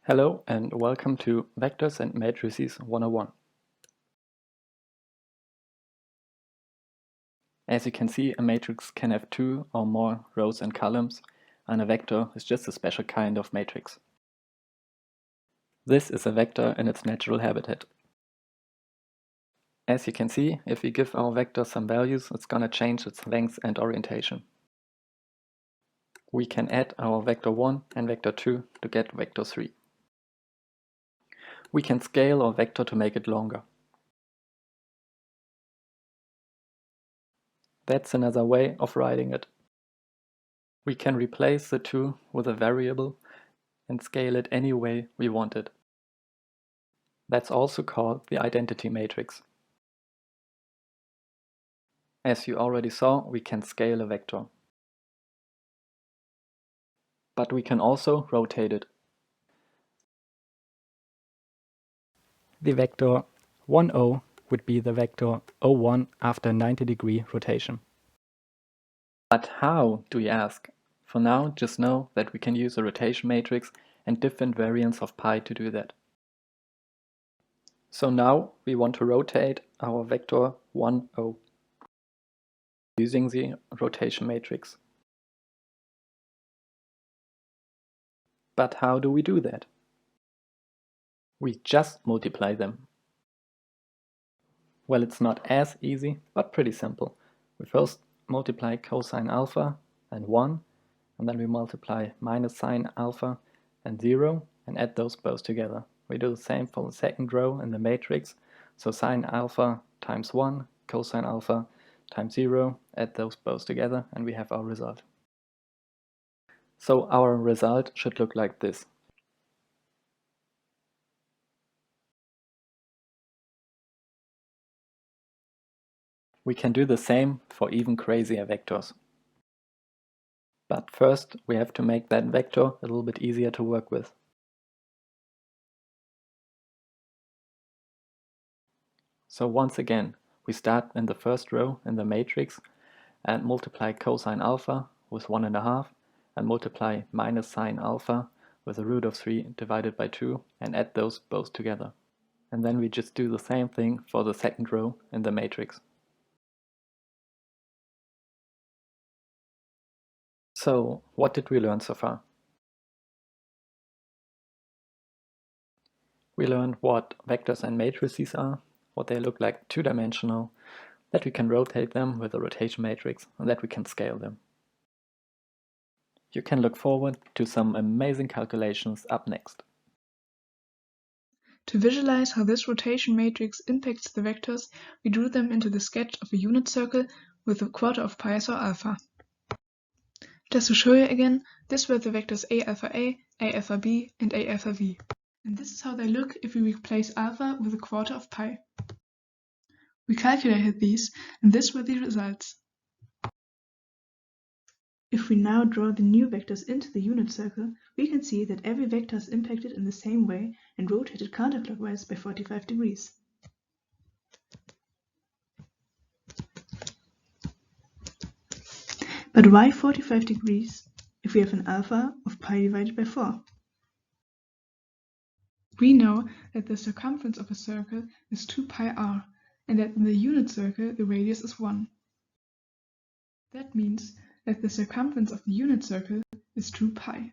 Hello and welcome to Vectors and Matrices 101. As you can see, a matrix can have two or more rows and columns, and a vector is just a special kind of matrix. This is a vector in its natural habitat. As you can see, if we give our vector some values, it's gonna change its length and orientation. We can add our vector 1 and vector 2 to get vector 3. We can scale our vector to make it longer. That's another way of writing it. We can replace the 2 with a variable and scale it any way we want it. That's also called the identity matrix. As you already saw, we can scale a vector. But we can also rotate it. The vector 1, 0 would be the vector 01 after a 90-degree rotation. But how, do you ask? For now, just know that we can use a rotation matrix and different variants of pi to do that. So now we want to rotate our vector 1, 0 using the rotation matrix. But how do we do that? We just multiply them. Well, it's not as easy, but pretty simple. We first multiply cosine alpha and 1, and then we multiply minus sine alpha and 0, and add those both together. We do the same for the second row in the matrix, so sine alpha times 1, cosine alpha times 0, add those both together, and we have our result. So our result should look like this. We can do the same for even crazier vectors. But first, we have to make that vector a little bit easier to work with. So once again, we start in the first row in the matrix and multiply cosine alpha with 1.5 and multiply minus sine alpha with the root of 3 divided by 2 and add those both together. And then we just do the same thing for the second row in the matrix. So what did we learn so far? We learned what vectors and matrices are, what they look like two-dimensional, that we can rotate them with a rotation matrix, and that we can scale them. You can look forward to some amazing calculations up next. To visualize how this rotation matrix impacts the vectors, we drew them into the sketch of a unit circle with a quarter of pi as our alpha. Just to show you again, these were the vectors a alpha a, alpha b, and a alpha v. And this is how they look if we replace alpha with a quarter of pi. We calculated these, and these were the results. If we now draw the new vectors into the unit circle, we can see that every vector is impacted in the same way and rotated counterclockwise by 45 degrees. But why 45 degrees if we have an alpha of pi divided by 4? We know that the circumference of a circle is 2 pi r, and that in the unit circle the radius is 1. That means that the circumference of the unit circle is 2 pi.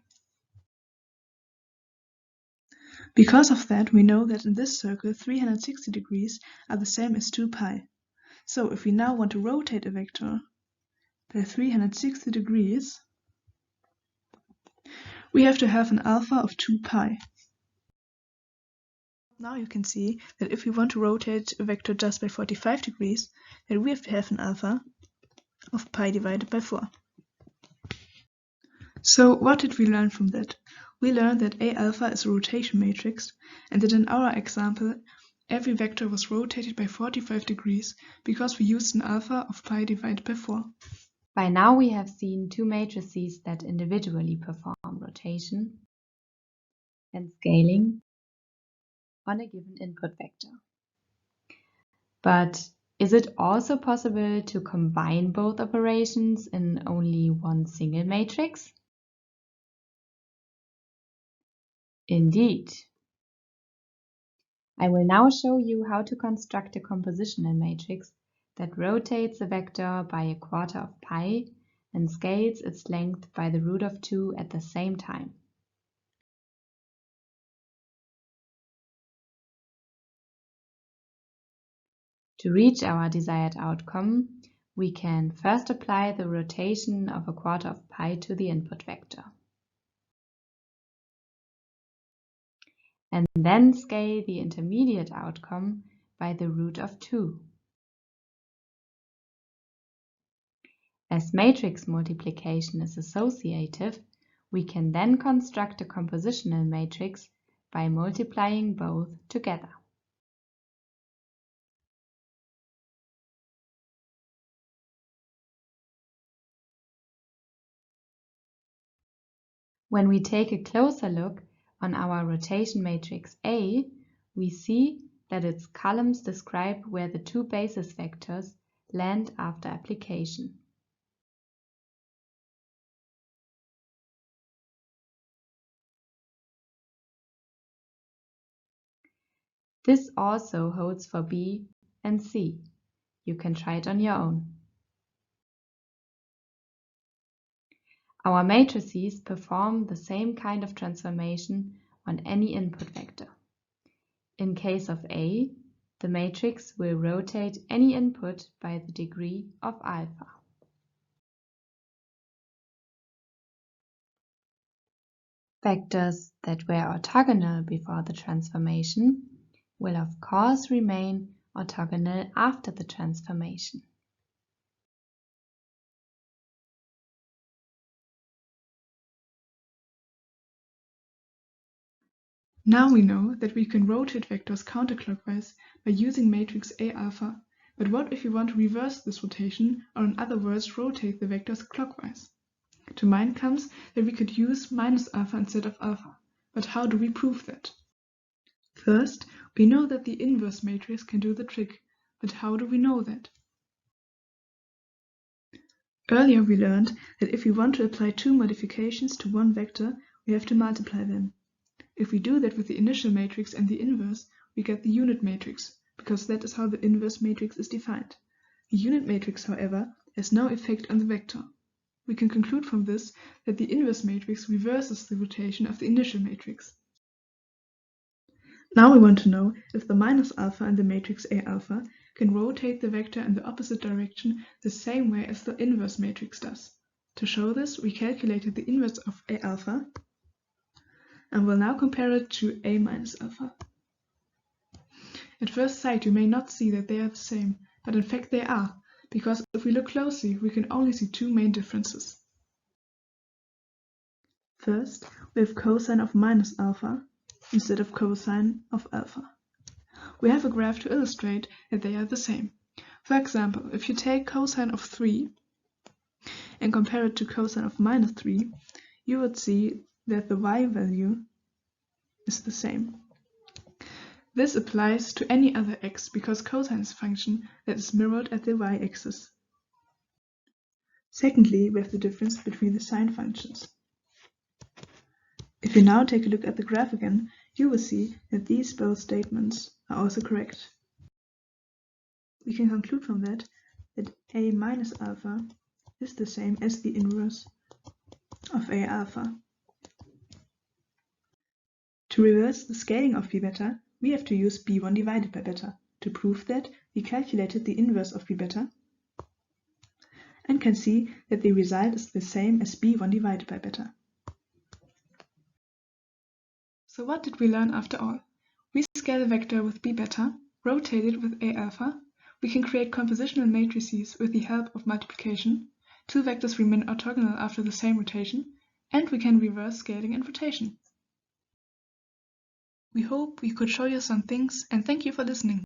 Because of that, we know that in this circle 360 degrees are the same as 2 pi. So if we now want to rotate a vector by 360 degrees, we have to have an alpha of 2 pi. Now you can see that if we want to rotate a vector just by 45 degrees, then we have to have an alpha of pi divided by 4. So what did we learn from that? We learned that A alpha is a rotation matrix, and that in our example, every vector was rotated by 45 degrees because we used an alpha of pi divided by 4. By now we have seen two matrices that individually perform rotation and scaling on a given input vector. But is it also possible to combine both operations in only one single matrix? Indeed. I will now show you how to construct a compositional matrix that rotates a vector by a quarter of pi and scales its length by the root of 2 at the same time. To reach our desired outcome, we can first apply the rotation of a quarter of pi to the input vector, and then scale the intermediate outcome by the root of 2. As matrix multiplication is associative, we can then construct a compositional matrix by multiplying both together. When we take a closer look on our rotation matrix A, we see that its columns describe where the two basis vectors land after application. This also holds for B and C. You can try it on your own. Our matrices perform the same kind of transformation on any input vector. In case of A, the matrix will rotate any input by the degree of alpha. Vectors that were orthogonal before the transformation will of course remain orthogonal after the transformation. Now we know that we can rotate vectors counterclockwise by using matrix A alpha, but what if we want to reverse this rotation, or in other words rotate the vectors clockwise? To mind comes that we could use minus alpha instead of alpha, but how do we prove that? First, we know that the inverse matrix can do the trick, but how do we know that? Earlier we learned that if we want to apply two modifications to one vector, we have to multiply them. If we do that with the initial matrix and the inverse, we get the unit matrix, because that is how the inverse matrix is defined. The unit matrix, however, has no effect on the vector. We can conclude from this that the inverse matrix reverses the rotation of the initial matrix. Now we want to know if the minus alpha in the matrix A alpha can rotate the vector in the opposite direction the same way as the inverse matrix does. To show this, we calculated the inverse of A alpha and will now compare it to A minus alpha. At first sight, you may not see that they are the same, but in fact they are, because if we look closely, we can only see two main differences. First, we have cosine of minus alpha instead of cosine of alpha. We have a graph to illustrate that they are the same. For example, if you take cosine of 3 and compare it to cosine of minus 3, you would see that the y value is the same. This applies to any other x because cosine is a function that is mirrored at the y-axis. Secondly, we have the difference between the sine functions. If you now take a look at the graph again, you will see that these both statements are also correct. We can conclude from that A minus alpha is the same as the inverse of A alpha. To reverse the scaling of B beta, we have to use B1 divided by beta. To prove that, we calculated the inverse of B beta and can see that the result is the same as B1 divided by beta. So what did we learn after all? We scale a vector with B beta, rotate it with A alpha. We can create compositional matrices with the help of multiplication. Two vectors remain orthogonal after the same rotation, and we can reverse scaling and rotation. We hope we could show you some things, and thank you for listening.